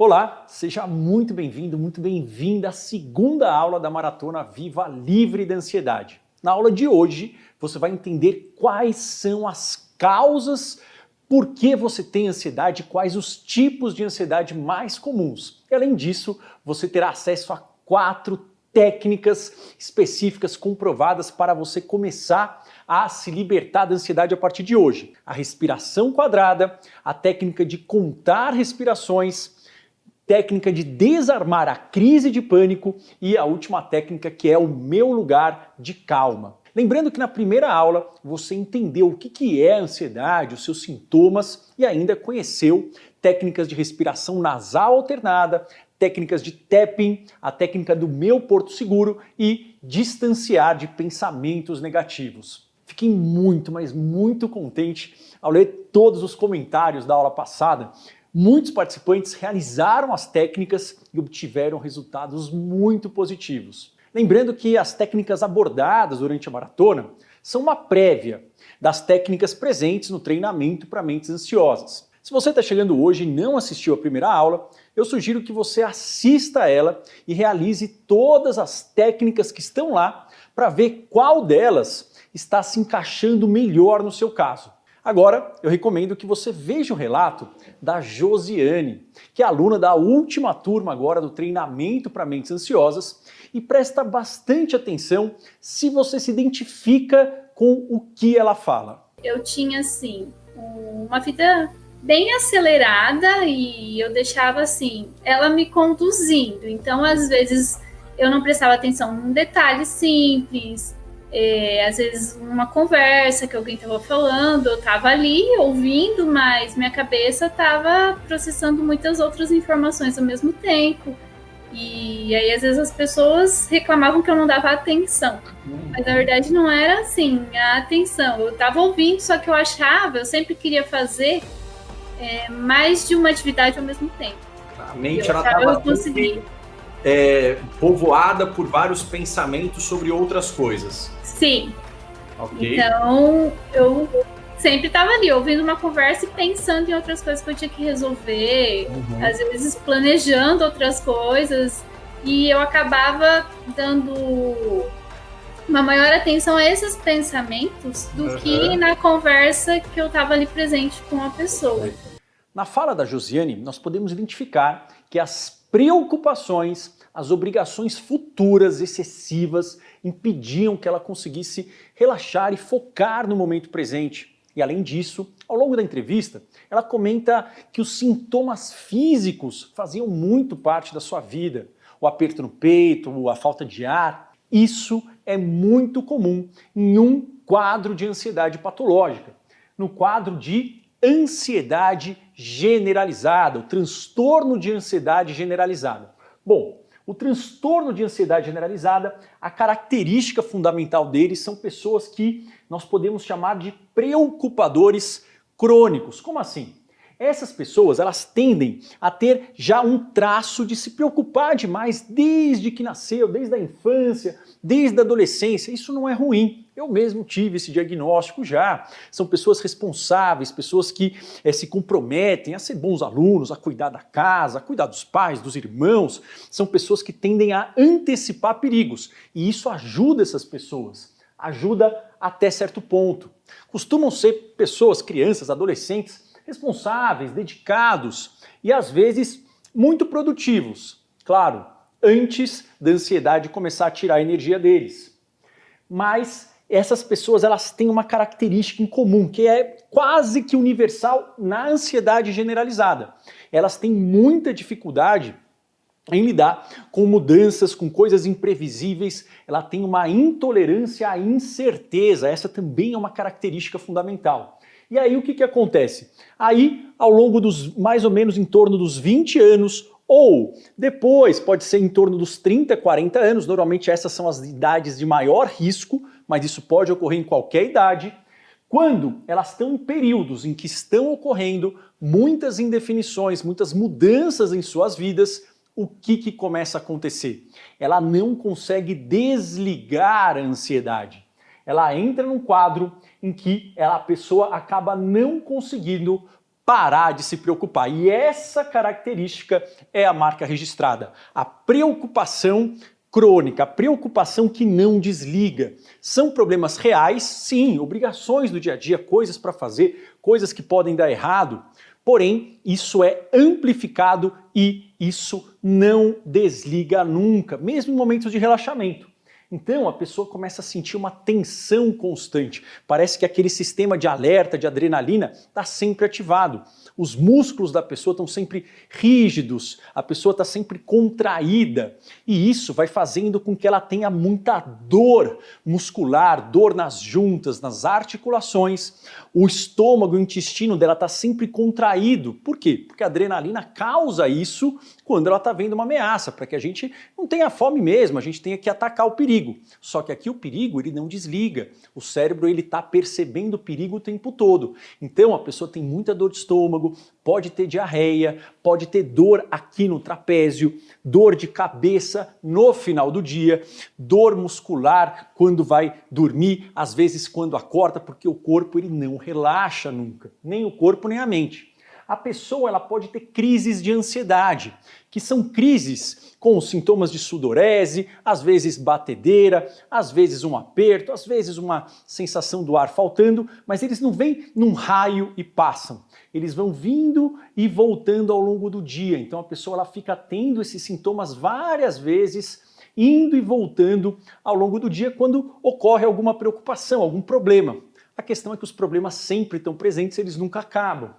Olá, seja muito bem-vindo, muito bem-vinda à segunda aula da Maratona Viva Livre da Ansiedade. Na aula de hoje, você vai entender quais são as causas por que você tem ansiedade, quais os tipos de ansiedade mais comuns. E além disso, você terá acesso a 4 técnicas específicas comprovadas para você começar a se libertar da ansiedade a partir de hoje. A respiração quadrada, a técnica de contar respirações, técnica de desarmar a crise de pânico e a última técnica que é o meu lugar de calma. Lembrando que na primeira aula você entendeu o que é a ansiedade, os seus sintomas e ainda conheceu técnicas de respiração nasal alternada, técnicas de tapping, a técnica do meu porto seguro e distanciar de pensamentos negativos. Fiquei muito, mas muito contente ao ler todos os comentários da aula passada. Muitos participantes realizaram as técnicas e obtiveram resultados muito positivos. Lembrando que as técnicas abordadas durante a maratona são uma prévia das técnicas presentes no treinamento para mentes ansiosas. Se você está chegando hoje e não assistiu a primeira aula, eu sugiro que você assista a ela e realize todas as técnicas que estão lá para ver qual delas está se encaixando melhor no seu caso. Agora, eu recomendo que você veja o relato da Josiane, que é aluna da última turma agora do treinamento para mentes ansiosas e presta bastante atenção se você se identifica com o que ela fala. Eu tinha, assim, uma vida bem acelerada e eu deixava, assim, ela me conduzindo. Então, às vezes, eu não prestava atenção num detalhe simples. Às vezes uma conversa que alguém estava falando, eu estava ali ouvindo, mas minha cabeça estava processando muitas outras informações ao mesmo tempo. E aí às vezes as pessoas reclamavam que eu não dava atenção, mas na verdade não era assim a atenção. Eu estava ouvindo, só que eu sempre queria fazer mais de uma atividade ao mesmo tempo. A mente ela estava povoada por vários pensamentos sobre outras coisas. Sim. Okay. Então, eu sempre estava ali, ouvindo uma conversa e pensando em outras coisas que eu tinha que resolver, às vezes planejando outras coisas, e eu acabava dando uma maior atenção a esses pensamentos do que na conversa que eu estava ali presente com a pessoa. Na fala da Josiane, nós podemos identificar que as preocupações, as obrigações futuras excessivas impediam que ela conseguisse relaxar e focar no momento presente. E além disso, ao longo da entrevista, ela comenta que os sintomas físicos faziam muito parte da sua vida. O aperto no peito, a falta de ar. Isso é muito comum em um quadro de ansiedade patológica. No quadro de ansiedade generalizada, o transtorno de ansiedade generalizada. Bom, o transtorno de ansiedade generalizada, a característica fundamental deles são pessoas que nós podemos chamar de preocupadores crônicos. Como assim? Essas pessoas, elas tendem a ter já um traço de se preocupar demais desde que nasceu, desde a infância, desde a adolescência. Isso não é ruim. Eu mesmo tive esse diagnóstico já. São pessoas responsáveis, pessoas que se comprometem a ser bons alunos, a cuidar da casa, a cuidar dos pais, dos irmãos. São pessoas que tendem a antecipar perigos. E isso ajuda essas pessoas. Ajuda até certo ponto. Costumam ser pessoas, crianças, adolescentes, responsáveis, dedicados e às vezes muito produtivos. Claro, antes da ansiedade começar a tirar a energia deles. Mas essas pessoas, elas têm uma característica em comum, que é quase que universal na ansiedade generalizada. Elas têm muita dificuldade em lidar com mudanças, com coisas imprevisíveis. Ela tem uma intolerância à incerteza. Essa também é uma característica fundamental. E aí o que acontece? Aí, ao longo dos mais ou menos em torno dos 20 anos, ou depois, pode ser em torno dos 30, 40 anos, normalmente essas são as idades de maior risco, mas isso pode ocorrer em qualquer idade, quando elas estão em períodos em que estão ocorrendo muitas indefinições, muitas mudanças em suas vidas, o que começa a acontecer? Ela não consegue desligar a ansiedade. Ela entra num quadro em que a pessoa acaba não conseguindo parar de se preocupar. E essa característica é a marca registrada. A preocupação crônica, a preocupação que não desliga. São problemas reais, sim, obrigações do dia a dia, coisas para fazer, coisas que podem dar errado, porém, isso é amplificado e isso não desliga nunca, mesmo em momentos de relaxamento. Então a pessoa começa a sentir uma tensão constante. Parece que aquele sistema de alerta, de adrenalina, está sempre ativado. Os músculos da pessoa estão sempre rígidos, a pessoa está sempre contraída. E isso vai fazendo com que ela tenha muita dor muscular, dor nas juntas, nas articulações. O estômago, o intestino dela está sempre contraído. Por quê? Porque a adrenalina causa isso quando ela está vendo uma ameaça, para que a gente não tenha fome mesmo, a gente tenha que atacar o perigo. Só que aqui o perigo ele não desliga, o cérebro ele está percebendo o perigo o tempo todo. Então a pessoa tem muita dor de estômago, pode ter diarreia, pode ter dor aqui no trapézio, dor de cabeça no final do dia, dor muscular quando vai dormir, às vezes quando acorda, porque o corpo ele não relaxa nunca, nem o corpo nem a mente. A pessoa ela pode ter crises de ansiedade, que são crises com sintomas de sudorese, às vezes batedeira, às vezes um aperto, às vezes uma sensação do ar faltando, mas eles não vêm num raio e passam. Eles vão vindo e voltando ao longo do dia. Então a pessoa ela fica tendo esses sintomas várias vezes, indo e voltando ao longo do dia quando ocorre alguma preocupação, algum problema. A questão é que os problemas sempre estão presentes, eles nunca acabam.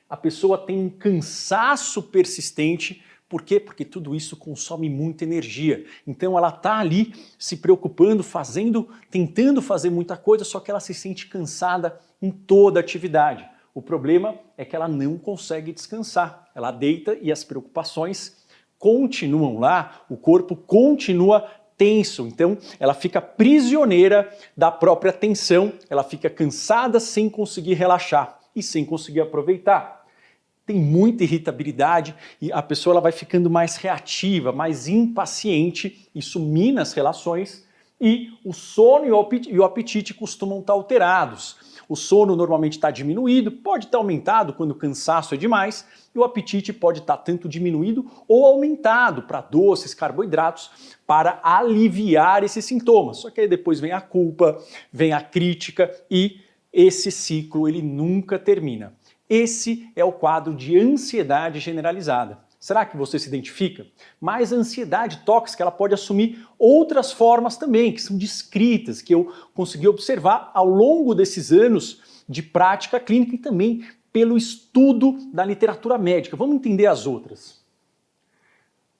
A pessoa tem um cansaço persistente. Por quê? Porque tudo isso consome muita energia. Então ela está ali se preocupando, tentando fazer muita coisa, só que ela se sente cansada em toda a atividade. O problema é que ela não consegue descansar. Ela deita e as preocupações continuam lá, o corpo continua tenso. Então ela fica prisioneira da própria tensão, ela fica cansada sem conseguir relaxar e sem conseguir aproveitar. Tem muita irritabilidade e a pessoa ela vai ficando mais reativa, mais impaciente, isso mina as relações e o sono e o apetite costumam estar alterados. O sono normalmente está diminuído, pode estar aumentado quando o cansaço é demais e o apetite pode estar tanto diminuído ou aumentado para doces, carboidratos, para aliviar esses sintomas. Só que aí depois vem a culpa, vem a crítica e esse ciclo ele nunca termina. Esse é o quadro de ansiedade generalizada. Será que você se identifica? Mas a ansiedade tóxica ela pode assumir outras formas também, que são descritas, que eu consegui observar ao longo desses anos de prática clínica e também pelo estudo da literatura médica. Vamos entender as outras.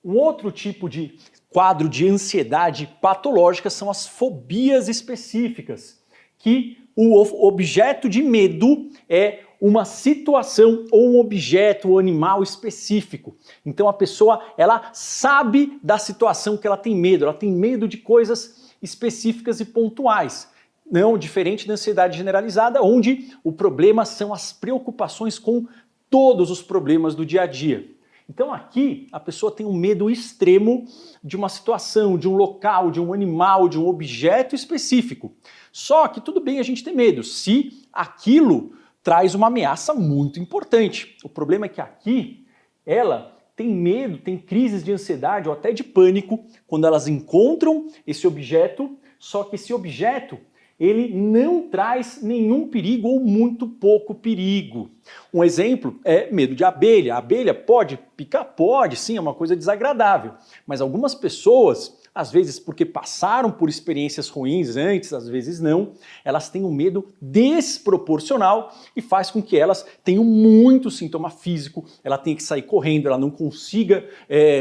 Um outro tipo de quadro de ansiedade patológica são as fobias específicas, que o objeto de medo é uma situação ou um objeto ou animal específico. Então a pessoa ela sabe da situação que ela tem medo de coisas específicas e pontuais. Não diferente da ansiedade generalizada, onde o problema são as preocupações com todos os problemas do dia a dia. Então aqui a pessoa tem um medo extremo de uma situação, de um local, de um animal, de um objeto específico. Só que tudo bem a gente ter medo, se aquilo traz uma ameaça muito importante. O problema é que aqui ela tem medo, tem crises de ansiedade ou até de pânico quando elas encontram esse objeto, só que esse objeto ele não traz nenhum perigo ou muito pouco perigo. Um exemplo é medo de abelha. A abelha pode picar? Pode, sim, é uma coisa desagradável. Mas algumas pessoas, às vezes porque passaram por experiências ruins antes, às vezes não, elas têm um medo desproporcional e faz com que elas tenham muito sintoma físico, ela tenha que sair correndo, ela não consiga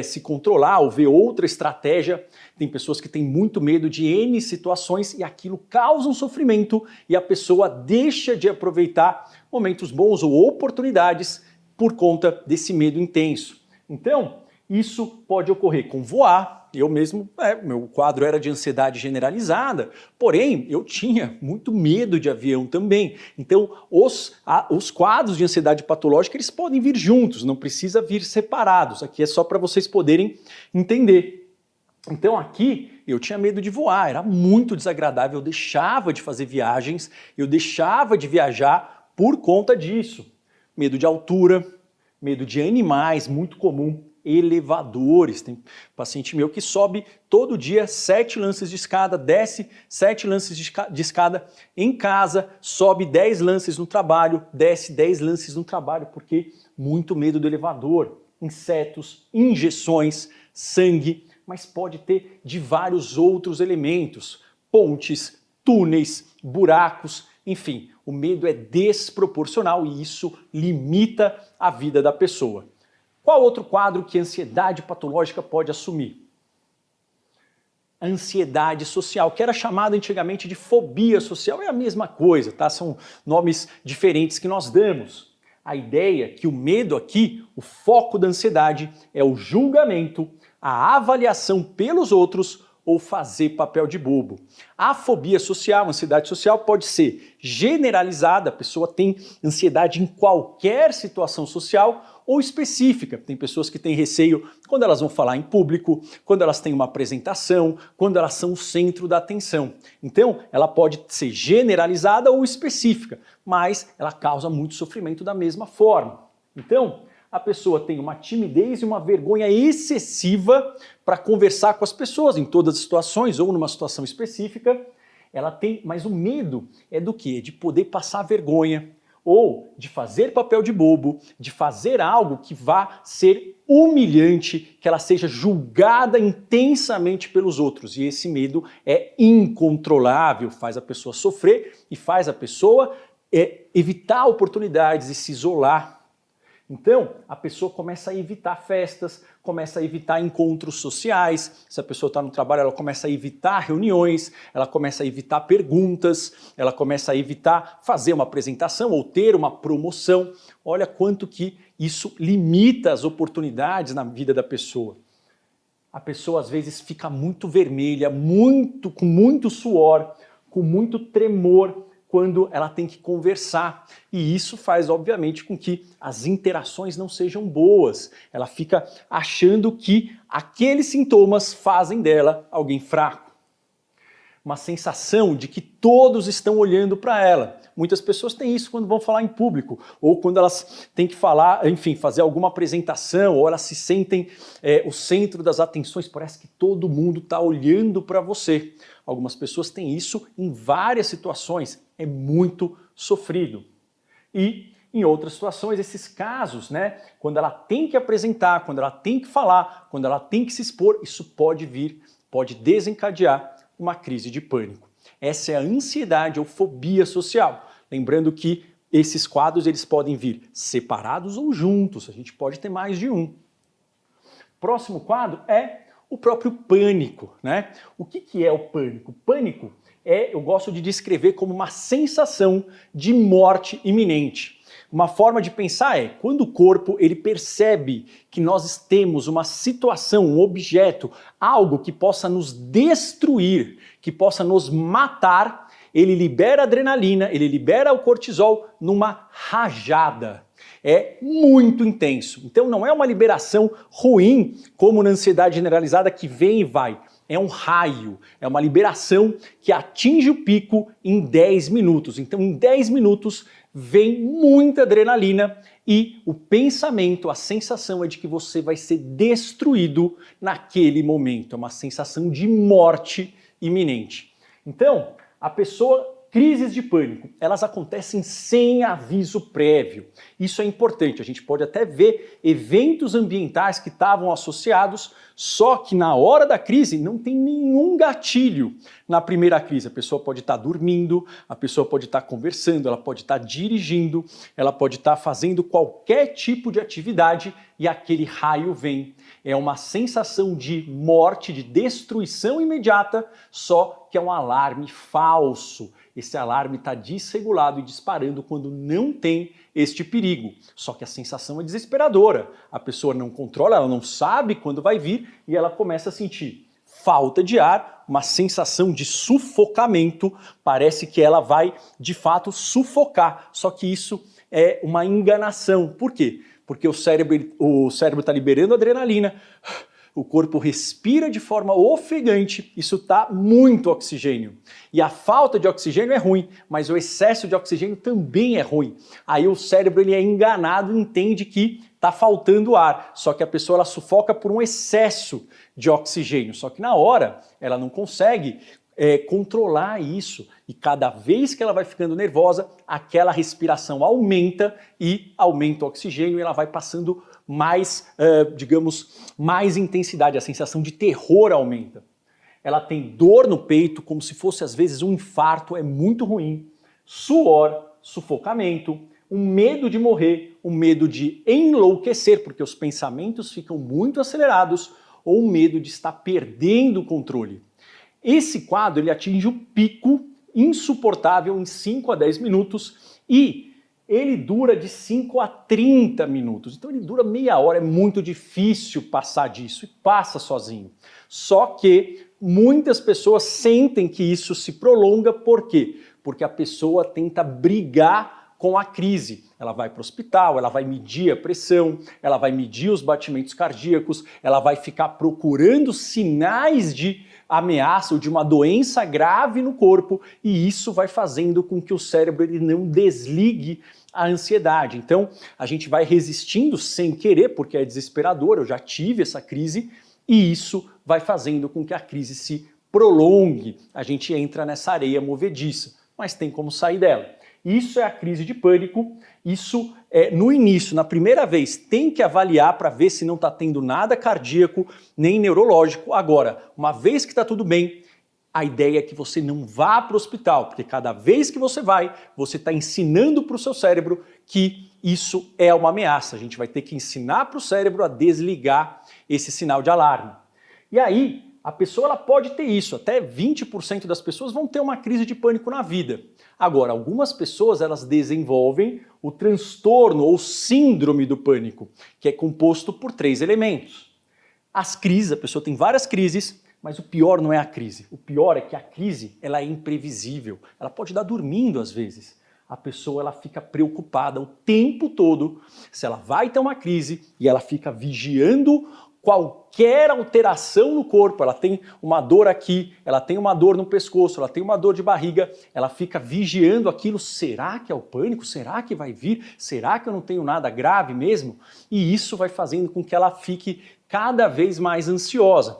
se controlar ou ver outra estratégia. Tem pessoas que têm muito medo de N situações e aquilo causa um sofrimento e a pessoa deixa de aproveitar momentos bons ou oportunidades por conta desse medo intenso. Então, isso pode ocorrer com voar. Eu mesmo, meu quadro era de ansiedade generalizada, porém eu tinha muito medo de avião também. Então os quadros de ansiedade patológica eles podem vir juntos, não precisa vir separados. Aqui é só para vocês poderem entender. Então aqui eu tinha medo de voar, era muito desagradável, eu deixava de fazer viagens, eu deixava de viajar por conta disso. medo de altura, medo de animais, muito comum, elevadores. Tem paciente meu que sobe todo dia 7 lances de escada, desce 7 lances de escada em casa, sobe 10 lances no trabalho, desce 10 lances no trabalho, porque muito medo do elevador. Insetos, injeções, sangue, mas pode ter de vários outros elementos, pontes, túneis, buracos, enfim, o medo é desproporcional e isso limita a vida da pessoa. Qual outro quadro que a ansiedade patológica pode assumir? A ansiedade social, que era chamada antigamente de fobia social, é a mesma coisa, tá? São nomes diferentes que nós damos. A ideia é que o medo aqui, o foco da ansiedade, é o julgamento, a avaliação pelos outros ou fazer papel de bobo. A fobia social, a ansiedade social pode ser generalizada, a pessoa tem ansiedade em qualquer situação social ou específica. Tem pessoas que têm receio quando elas vão falar em público, quando elas têm uma apresentação, quando elas são o centro da atenção. Então, ela pode ser generalizada ou específica, mas ela causa muito sofrimento da mesma forma. Então, a pessoa tem uma timidez e uma vergonha excessiva para conversar com as pessoas em todas as situações ou numa situação específica. Ela tem, mas o medo é do quê? De poder passar vergonha ou de fazer papel de bobo, de fazer algo que vá ser humilhante, que ela seja julgada intensamente pelos outros. E esse medo é incontrolável, faz a pessoa sofrer e faz a pessoa evitar oportunidades e se isolar. Então, a pessoa começa a evitar festas, começa a evitar encontros sociais. Se a pessoa está no trabalho, ela começa a evitar reuniões, ela começa a evitar perguntas, ela começa a evitar fazer uma apresentação ou ter uma promoção. Olha quanto que isso limita as oportunidades na vida da pessoa. A pessoa às vezes fica muito vermelha, com muito suor, com muito tremor, quando ela tem que conversar. E isso faz, obviamente, com que as interações não sejam boas. Ela fica achando que aqueles sintomas fazem dela alguém fraco. Uma sensação de que todos estão olhando para ela. Muitas pessoas têm isso quando vão falar em público, ou quando elas têm que falar, enfim, fazer alguma apresentação, ou elas se sentem o centro das atenções, parece que todo mundo está olhando para você. Algumas pessoas têm isso em várias situações, é muito sofrido. E em outras situações, esses casos, né, quando ela tem que apresentar, quando ela tem que falar, quando ela tem que se expor, isso pode desencadear uma crise de pânico. Essa é a ansiedade ou fobia social. Lembrando que esses quadros eles podem vir separados ou juntos, a gente pode ter mais de um. Próximo quadro é o próprio pânico, né? O que é o pânico? O pânico eu gosto de descrever como uma sensação de morte iminente. Uma forma de pensar é quando o corpo ele percebe que nós temos uma situação, um objeto, algo que possa nos destruir, que possa nos matar, ele libera adrenalina, ele libera o cortisol numa rajada. É muito intenso. Então não é uma liberação ruim, como na ansiedade generalizada que vem e vai. É um raio, é uma liberação que atinge o pico em 10 minutos. Então em 10 minutos vem muita adrenalina e o pensamento, a sensação é de que você vai ser destruído naquele momento. É uma sensação de morte iminente. Então, a pessoa... Crises de pânico, elas acontecem sem aviso prévio. Isso é importante, a gente pode até ver eventos ambientais que estavam associados, só que na hora da crise não tem nenhum gatilho. Na primeira crise, a pessoa pode estar dormindo, a pessoa pode estar conversando, ela pode estar dirigindo, ela pode estar fazendo qualquer tipo de atividade e aquele raio vem. É uma sensação de morte, de destruição imediata, só que é um alarme falso. Esse alarme está desregulado e disparando quando não tem este perigo. Só que a sensação é desesperadora. A pessoa não controla, ela não sabe quando vai vir e ela começa a sentir falta de ar, uma sensação de sufocamento. Parece que ela vai, de fato, sufocar. Só que isso é uma enganação. Por quê? Porque o cérebro está liberando adrenalina, o corpo respira de forma ofegante, isso está muito oxigênio. E a falta de oxigênio é ruim, mas o excesso de oxigênio também é ruim. Aí o cérebro ele é enganado e entende que está faltando ar, só que a pessoa ela sufoca por um excesso de oxigênio, só que na hora ela não consegue controlar isso, e cada vez que ela vai ficando nervosa, aquela respiração aumenta e aumenta o oxigênio e ela vai passando mais, mais intensidade, a sensação de terror aumenta. Ela tem dor no peito, como se fosse às vezes um infarto, é muito ruim, suor, sufocamento, um medo de morrer, um medo de enlouquecer, porque os pensamentos ficam muito acelerados, ou um medo de estar perdendo o controle. Esse quadro ele atinge o pico insuportável em 5 a 10 minutos e ele dura de 5 a 30 minutos. Então ele dura meia hora, é muito difícil passar disso e passa sozinho. Só que muitas pessoas sentem que isso se prolonga, por quê? Porque a pessoa tenta brigar com a crise. Ela vai para o hospital, ela vai medir a pressão, ela vai medir os batimentos cardíacos, ela vai ficar procurando sinais de ameaça ou de uma doença grave no corpo, e isso vai fazendo com que o cérebro ele não desligue a ansiedade. Então, a gente vai resistindo sem querer, porque é desesperador, eu já tive essa crise, e isso vai fazendo com que a crise se prolongue. A gente entra nessa areia movediça, mas tem como sair dela. Isso é a crise de pânico, isso no início, na primeira vez, tem que avaliar para ver se não está tendo nada cardíaco nem neurológico. Agora, uma vez que está tudo bem, a ideia é que você não vá para o hospital, porque cada vez que você vai, você está ensinando para o seu cérebro que isso é uma ameaça. A gente vai ter que ensinar para o cérebro a desligar esse sinal de alarme. E aí, a pessoa ela pode ter isso, até 20% das pessoas vão ter uma crise de pânico na vida. Agora, algumas pessoas elas desenvolvem o transtorno ou síndrome do pânico, que é composto por 3 elementos. As crises, a pessoa tem várias crises, mas o pior não é a crise. O pior é que a crise ela é imprevisível, ela pode dar dormindo às vezes. A pessoa ela fica preocupada o tempo todo se ela vai ter uma crise e ela fica vigiando qualquer alteração no corpo. Ela tem uma dor aqui, ela tem uma dor no pescoço, ela tem uma dor de barriga, ela fica vigiando aquilo. Será que é o pânico? Será que vai vir? Será que eu não tenho nada grave mesmo? E isso vai fazendo com que ela fique cada vez mais ansiosa.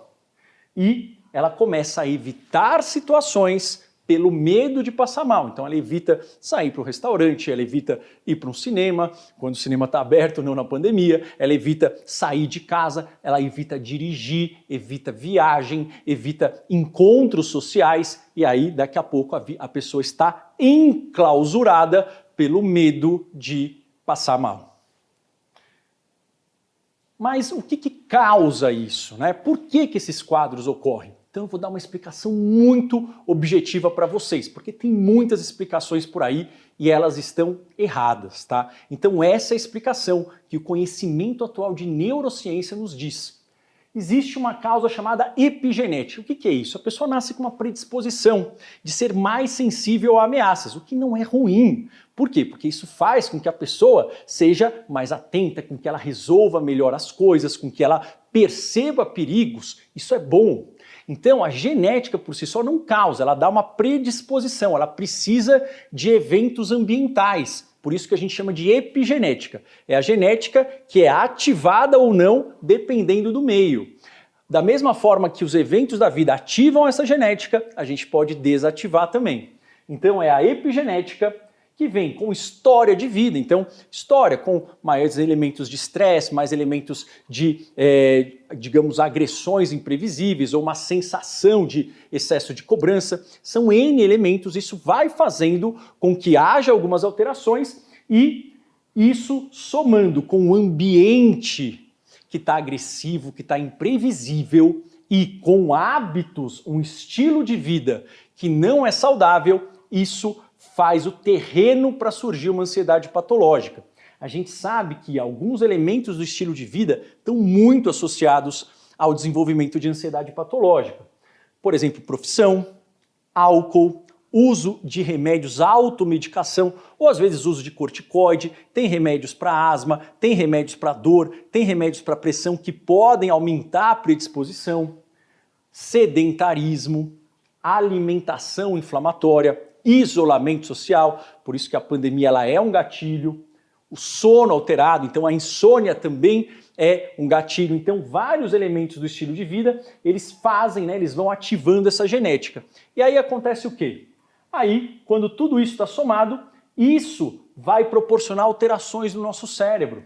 E ela começa a evitar situações pelo medo de passar mal. Então ela evita sair para o restaurante, ela evita ir para um cinema, quando o cinema está aberto, não na pandemia, ela evita sair de casa, ela evita dirigir, evita viagem, evita encontros sociais, e aí daqui a pouco a pessoa está enclausurada pelo medo de passar mal. Mas o que causa isso, né? Por que esses quadros ocorrem? Então eu vou dar uma explicação muito objetiva para vocês, porque tem muitas explicações por aí e elas estão erradas, tá? Então essa é a explicação que o conhecimento atual de neurociência nos diz. Existe uma causa chamada epigenética. O que é isso? A pessoa nasce com uma predisposição de ser mais sensível a ameaças, o que não é ruim. Por quê? Porque isso faz com que a pessoa seja mais atenta, com que ela resolva melhor as coisas, com que ela perceba perigos. Isso é bom. Então, a genética por si só não causa, ela dá uma predisposição, ela precisa de eventos ambientais. Por isso que a gente chama de epigenética. É a genética que é ativada ou não, dependendo do meio. Da mesma forma que os eventos da vida ativam essa genética, a gente pode desativar também. Então, é a epigenética que vem com história de vida. Então, história com maiores elementos de estresse, mais elementos de, digamos, agressões imprevisíveis ou uma sensação de excesso de cobrança. São N elementos, isso vai fazendo com que haja algumas alterações e isso somando com o ambiente que está agressivo, que está imprevisível e com hábitos, um estilo de vida que não é saudável, isso faz o terreno para surgir uma ansiedade patológica. A gente sabe que alguns elementos do estilo de vida estão muito associados ao desenvolvimento de ansiedade patológica. Por exemplo, profissão, álcool, uso de remédios, automedicação, ou às vezes uso de corticoide, tem remédios para asma, tem remédios para dor, tem remédios para pressão que podem aumentar a predisposição, sedentarismo, alimentação inflamatória, isolamento social, por isso que a pandemia ela é um gatilho, o sono alterado, então a insônia também é um gatilho. Então vários elementos do estilo de vida, eles fazem, né, eles vão ativando essa genética. E aí acontece o quê? Aí, quando tudo isso está somado, isso vai proporcionar alterações no nosso cérebro.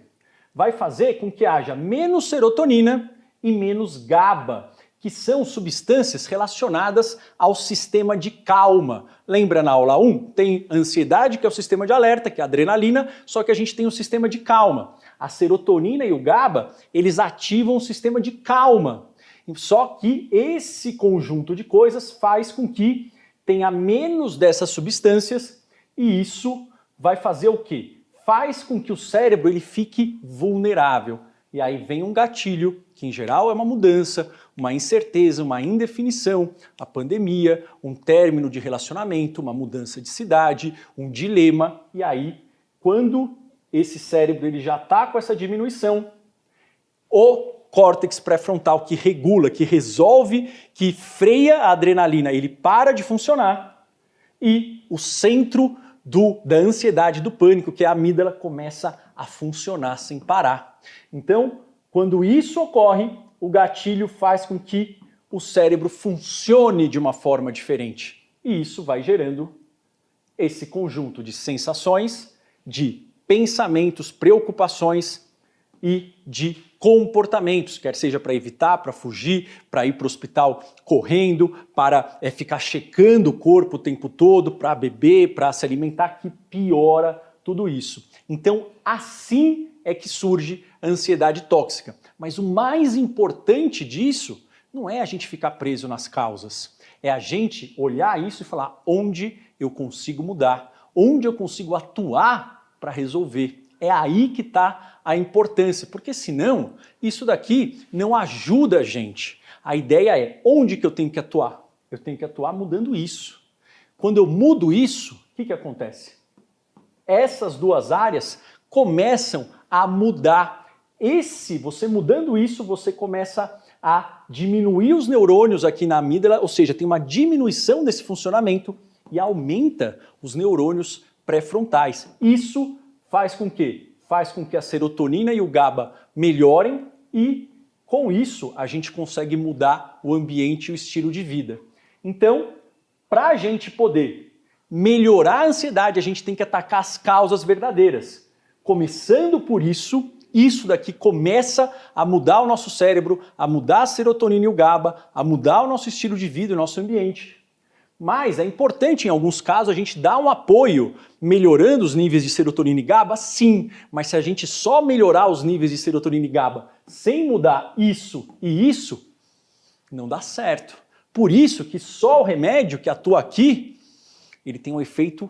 Vai fazer com que haja menos serotonina e menos GABA, que são substâncias relacionadas ao sistema de calma. Lembra na aula 1? Tem ansiedade, que é o sistema de alerta, que é a adrenalina, só que a gente tem o sistema de calma. A serotonina e o GABA, eles ativam o sistema de calma. Só que esse conjunto de coisas faz com que tenha menos dessas substâncias e isso vai fazer o quê? Faz com que o cérebro ele fique vulnerável. E aí vem um gatilho, que em geral é uma mudança, uma incerteza, uma indefinição, a pandemia, um término de relacionamento, uma mudança de cidade, um dilema. E aí, quando esse cérebro ele já está com essa diminuição, o córtex pré-frontal que regula, que resolve, que freia a adrenalina, ele para de funcionar e o centro da ansiedade, do pânico, que é a amígdala, começa a funcionar sem parar. Então, quando isso ocorre, o gatilho faz com que o cérebro funcione de uma forma diferente. E isso vai gerando esse conjunto de sensações, de pensamentos, preocupações e de comportamentos, quer seja para evitar, para fugir, para ir para o hospital correndo, para ficar checando o corpo o tempo todo, para beber, para se alimentar, que piora tudo isso. Então, assim é que surge a ansiedade tóxica. Mas o mais importante disso não é a gente ficar preso nas causas, é a gente olhar isso e falar onde eu consigo mudar, onde eu consigo atuar para resolver. É aí que está a importância, porque senão isso daqui não ajuda a gente. A ideia é onde que eu tenho que atuar? Eu tenho que atuar mudando isso. Quando eu mudo isso, o que acontece? Essas duas áreas começam a mudar. Você mudando isso, você começa a diminuir os neurônios aqui na amígdala, ou seja, tem uma diminuição desse funcionamento e aumenta os neurônios pré-frontais. Isso faz com que a serotonina e o GABA melhorem e, com isso, a gente consegue mudar o ambiente e o estilo de vida. Então, para a gente poder melhorar a ansiedade, a gente tem que atacar as causas verdadeiras. Começando por isso daqui começa a mudar o nosso cérebro, a mudar a serotonina e o GABA, a mudar o nosso estilo de vida e o nosso ambiente. Mas é importante, em alguns casos, a gente dar um apoio melhorando os níveis de serotonina e GABA, sim. Mas se a gente só melhorar os níveis de serotonina e GABA sem mudar isso e isso, não dá certo. Por isso que só o remédio que atua aqui, ele tem um efeito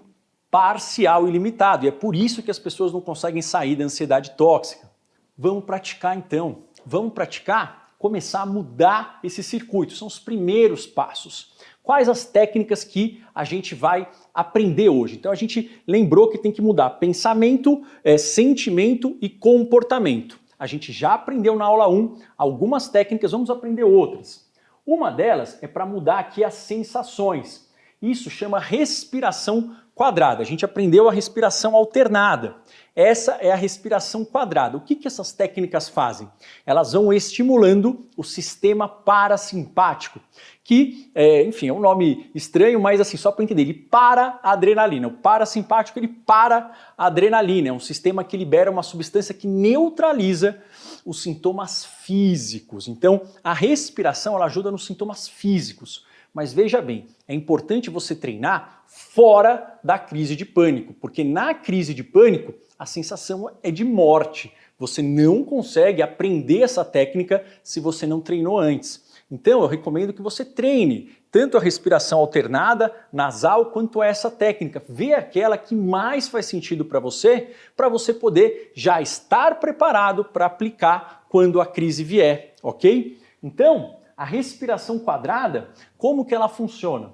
parcial e limitado. E é por isso que as pessoas não conseguem sair da ansiedade tóxica. Vamos praticar então. Vamos praticar, começar a mudar esse circuito. São os primeiros passos. Quais as técnicas que a gente vai aprender hoje? Então a gente lembrou que tem que mudar pensamento, sentimento e comportamento. A gente já aprendeu na aula 1 algumas técnicas, vamos aprender outras. Uma delas é para mudar aqui as sensações. Isso chama respiração quadrada. A gente aprendeu a respiração alternada. Essa é a respiração quadrada. O que essas técnicas fazem? Elas vão estimulando o sistema parasimpático, que, enfim, é um nome estranho, mas assim, só para entender, ele para a adrenalina. O parasimpático, ele para a adrenalina. É um sistema que libera uma substância que neutraliza os sintomas físicos. Então, a respiração, ela ajuda nos sintomas físicos. Mas veja bem, é importante você treinar fora da crise de pânico, porque na crise de pânico a sensação é de morte. Você não consegue aprender essa técnica se você não treinou antes. Então eu recomendo que você treine tanto a respiração alternada, nasal, quanto essa técnica. Vê aquela que mais faz sentido para você poder já estar preparado para aplicar quando a crise vier, ok? Então, a respiração quadrada, como que ela funciona?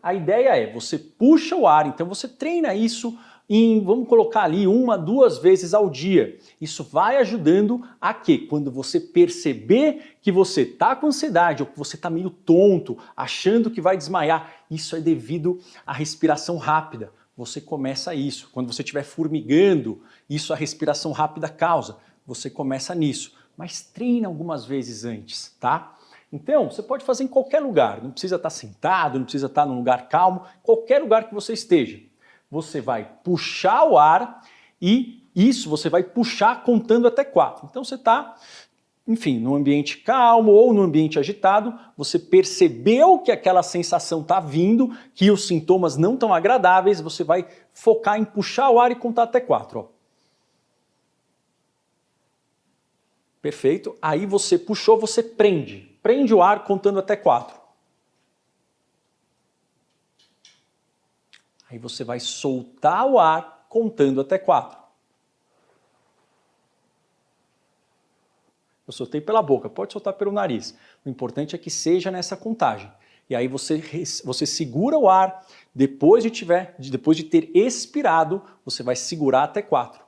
A ideia é, você puxa o ar, então você treina isso em, vamos colocar ali, 1, 2 vezes ao dia. Isso vai ajudando a que, quando você perceber que você está com ansiedade ou que você está meio tonto, achando que vai desmaiar, isso é devido à respiração rápida. Você começa isso. Quando você estiver formigando, isso a respiração rápida causa. Você começa nisso. Mas treina algumas vezes antes, tá? Então, você pode fazer em qualquer lugar. Não precisa estar sentado, não precisa estar num lugar calmo. Qualquer lugar que você esteja. Você vai puxar o ar e isso você vai puxar contando até 4. Então você está, enfim, num ambiente calmo ou num ambiente agitado, você percebeu que aquela sensação está vindo, que os sintomas não estão agradáveis, você vai focar em puxar o ar e contar até 4. Ó. Perfeito. Aí você puxou, você prende. Prende o ar contando até 4. Aí você vai soltar o ar contando até 4. Eu soltei pela boca, pode soltar pelo nariz. O importante é que seja nessa contagem. E aí você segura o ar, depois de ter expirado, você vai segurar até 4.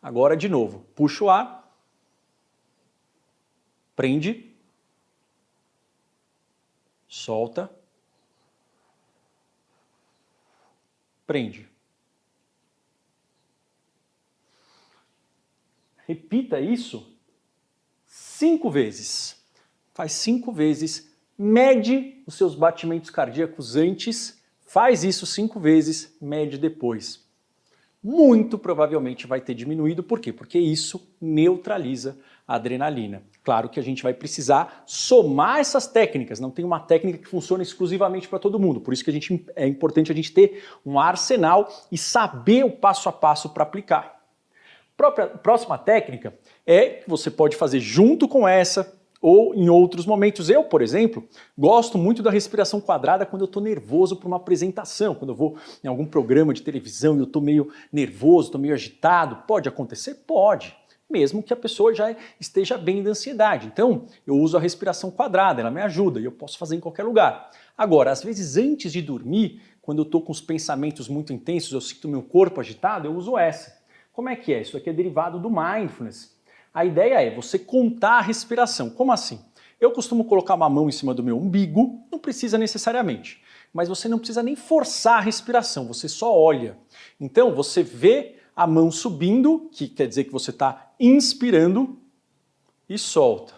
Agora de novo, puxa o ar, prende, solta, prende. Repita isso 5 vezes. Faz 5 vezes, mede os seus batimentos cardíacos antes, faz isso 5 vezes, mede depois. Muito provavelmente vai ter diminuído, por quê? Porque isso neutraliza a adrenalina. Claro que a gente vai precisar somar essas técnicas, não tem uma técnica que funciona exclusivamente para todo mundo, por isso que é importante a gente ter um arsenal e saber o passo a passo para aplicar. Próxima técnica é que você pode fazer junto com essa ou em outros momentos. Eu, por exemplo, gosto muito da respiração quadrada quando eu estou nervoso para uma apresentação, quando eu vou em algum programa de televisão e eu estou meio nervoso, estou meio agitado. Pode acontecer? Pode, mesmo que a pessoa já esteja bem da ansiedade. Então, eu uso a respiração quadrada, ela me ajuda e eu posso fazer em qualquer lugar. Agora, às vezes antes de dormir, quando eu estou com os pensamentos muito intensos, eu sinto meu corpo agitado, eu uso essa. Como é que é? Isso aqui é derivado do mindfulness. A ideia é você contar a respiração. Como assim? Eu costumo colocar uma mão em cima do meu umbigo, não precisa necessariamente, mas você não precisa nem forçar a respiração, você só olha. Então você vê a mão subindo, que quer dizer que você está inspirando e solta.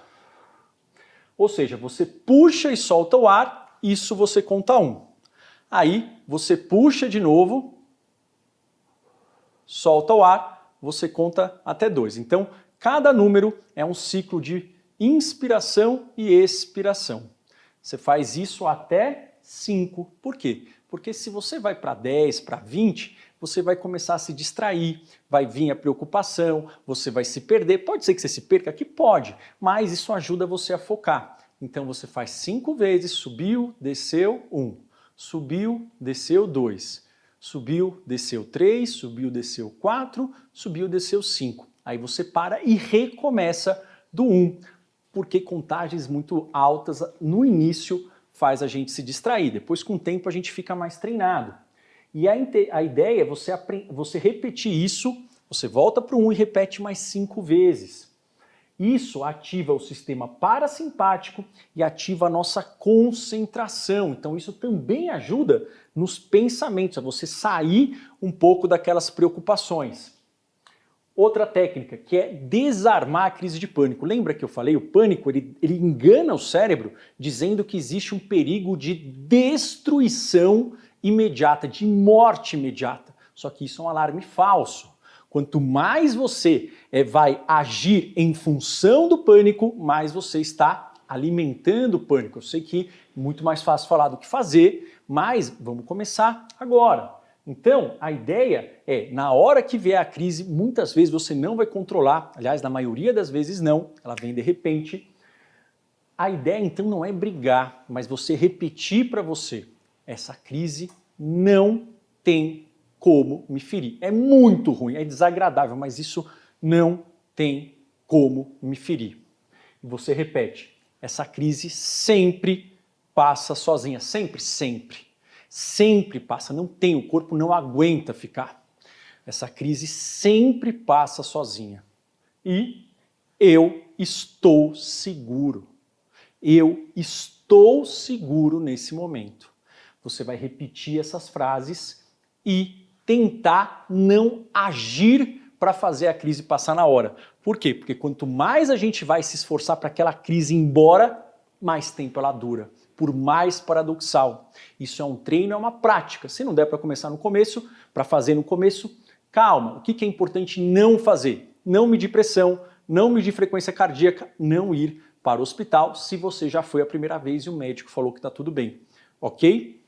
Ou seja, você puxa e solta o ar, isso você conta 1. Aí você puxa de novo, solta o ar, você conta até 2. Então, cada número é um ciclo de inspiração e expiração. Você faz isso até 5. Por quê? Porque se você vai para 10, para 20, você vai começar a se distrair, vai vir a preocupação, você vai se perder. Pode ser que você se perca aqui? Pode, mas isso ajuda você a focar. Então você faz 5 vezes, subiu, desceu, 1. Subiu, desceu, 2. Subiu, desceu 3, subiu, desceu 4, subiu, desceu 5. Aí você para e recomeça do 1, porque contagens muito altas no início faz a gente se distrair. Depois, com o tempo, a gente fica mais treinado. E a ideia é você repetir isso, você volta para o 1 e repete mais 5 vezes. Isso ativa o sistema parasimpático e ativa a nossa concentração. Então isso também ajuda nos pensamentos, a você sair um pouco daquelas preocupações. Outra técnica, que é desarmar a crise de pânico. Lembra que eu falei, o pânico ele engana o cérebro dizendo que existe um perigo de destruição imediata, de morte imediata. Só que isso é um alarme falso. Quanto mais você vai agir em função do pânico, mais você está alimentando o pânico. Eu sei que é muito mais fácil falar do que fazer, mas vamos começar agora. Então, a ideia é, na hora que vier a crise, muitas vezes você não vai controlar, aliás, na maioria das vezes não, ela vem de repente. A ideia, então, não é brigar, mas você repetir para você, essa crise não tem como me ferir. É muito ruim, é desagradável, mas isso não tem como me ferir. E você repete, essa crise sempre passa sozinha. Sempre, sempre. Sempre passa. Não tem, o corpo não aguenta ficar. Essa crise sempre passa sozinha. E eu estou seguro. Eu estou seguro nesse momento. Você vai repetir essas frases e tentar não agir para fazer a crise passar na hora. Por quê? Porque quanto mais a gente vai se esforçar para aquela crise ir embora, mais tempo ela dura. Por mais paradoxal. Isso é um treino, é uma prática. Se não der para começar no começo, para fazer no começo, calma. O que é importante não fazer? Não medir pressão, não medir frequência cardíaca, não ir para o hospital se você já foi a primeira vez e o médico falou que está tudo bem. Ok?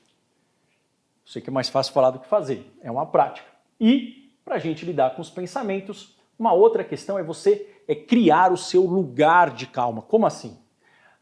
Sei que é mais fácil falar do que fazer. É uma prática. E, para a gente lidar com os pensamentos, uma outra questão é você criar o seu lugar de calma. Como assim?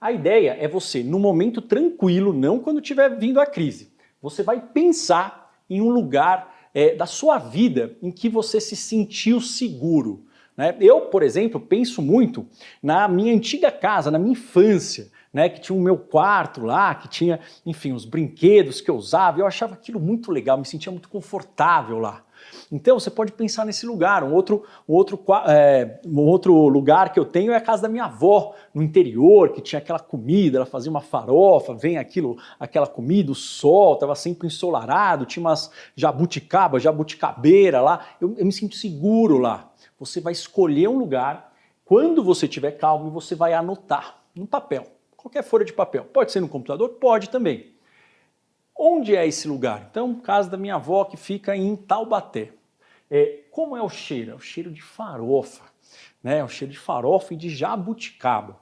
A ideia é você, no momento tranquilo, não quando estiver vindo a crise, você vai pensar em um lugar da sua vida em que você se sentiu seguro. Né? Eu, por exemplo, penso muito na minha antiga casa, na minha infância, né, que tinha o meu quarto lá, que tinha, enfim, os brinquedos que eu usava, eu achava aquilo muito legal, me sentia muito confortável lá. Então você pode pensar nesse lugar. Um outro lugar que eu tenho é a casa da minha avó, no interior, que tinha aquela comida, ela fazia uma farofa, vem aquela comida, o sol estava sempre ensolarado, tinha umas jabuticabeira lá, eu me sinto seguro lá. Você vai escolher um lugar, quando você estiver calmo, você vai anotar no papel, qualquer folha de papel. Pode ser no computador? Pode também. Onde é esse lugar? Então, casa da minha avó que fica em Taubaté. Como é o cheiro? É o cheiro de farofa, né? É o cheiro de farofa e de jabuticaba.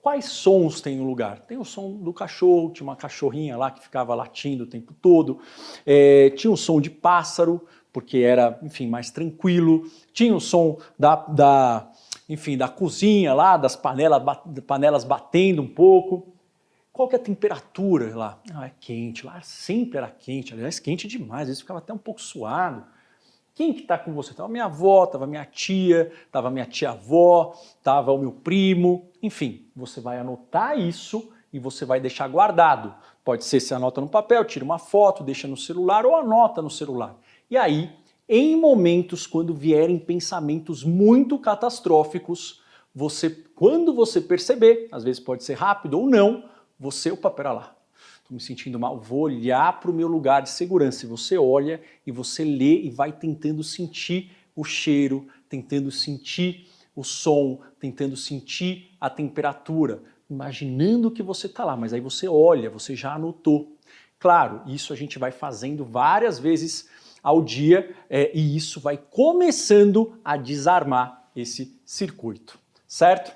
Quais sons tem no lugar? Tem o som do cachorro, tinha uma cachorrinha lá que ficava latindo o tempo todo, tinha o som de pássaro, porque era, enfim, mais tranquilo, tinha o som enfim, da cozinha lá, das panelas batendo um pouco. Qual que é a temperatura lá? É quente, lá sempre era quente, aliás, quente demais, às vezes ficava até um pouco suado. Quem que está com você? Estava minha avó, estava minha tia, estava minha tia-avó, estava o meu primo, enfim, você vai anotar isso e você vai deixar guardado. Pode ser, você anota no papel, tira uma foto, deixa no celular ou anota no celular. E aí, em momentos quando vierem pensamentos muito catastróficos, quando você perceber, às vezes pode ser rápido ou não, pera lá, estou me sentindo mal, vou olhar para o meu lugar de segurança. E você olha e você lê e vai tentando sentir o cheiro, tentando sentir o som, tentando sentir a temperatura, imaginando que você está lá, mas aí você olha, você já anotou. Claro, isso a gente vai fazendo várias vezes ao dia e isso vai começando a desarmar esse circuito, certo?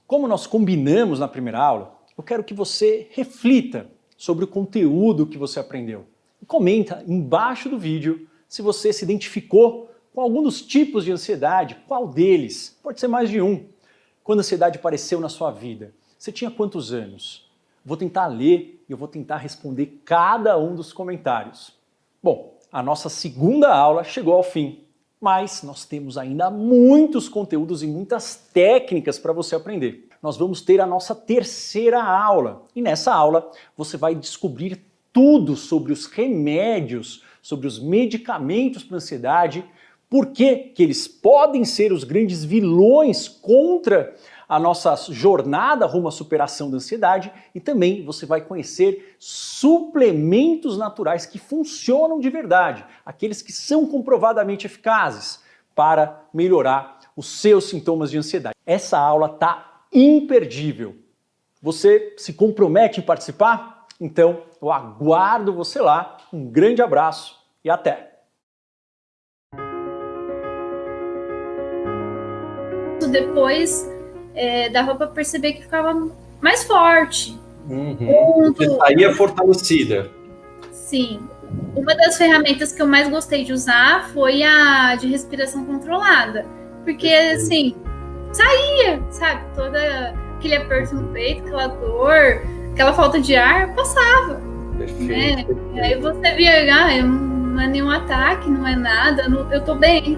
Como nós combinamos na primeira aula, eu quero que você reflita sobre o conteúdo que você aprendeu. E comenta embaixo do vídeo se você se identificou com algum dos tipos de ansiedade, qual deles, pode ser mais de um. Quando a ansiedade apareceu na sua vida, você tinha quantos anos? Vou tentar ler e eu vou tentar responder cada um dos comentários. Bom, a nossa segunda aula chegou ao fim, mas nós temos ainda muitos conteúdos e muitas técnicas para você aprender. Nós vamos ter a nossa terceira aula. E nessa aula você vai descobrir tudo sobre os remédios, sobre os medicamentos para ansiedade, por que eles podem ser os grandes vilões contra a nossa jornada rumo à superação da ansiedade e também você vai conhecer suplementos naturais que funcionam de verdade, aqueles que são comprovadamente eficazes para melhorar os seus sintomas de ansiedade. Essa aula está imperdível. Você se compromete em participar? Então, eu aguardo você lá. Um grande abraço e até! Depois dava para perceber que ficava mais forte. Você saía fortalecida. Sim. Uma das ferramentas que eu mais gostei de usar foi a de respiração controlada. Porque, assim, saía, sabe? Todo aquele aperto no peito, aquela dor, aquela falta de ar, passava. Perfeito. Né? E aí você via, não é nenhum ataque, não é nada, eu tô bem.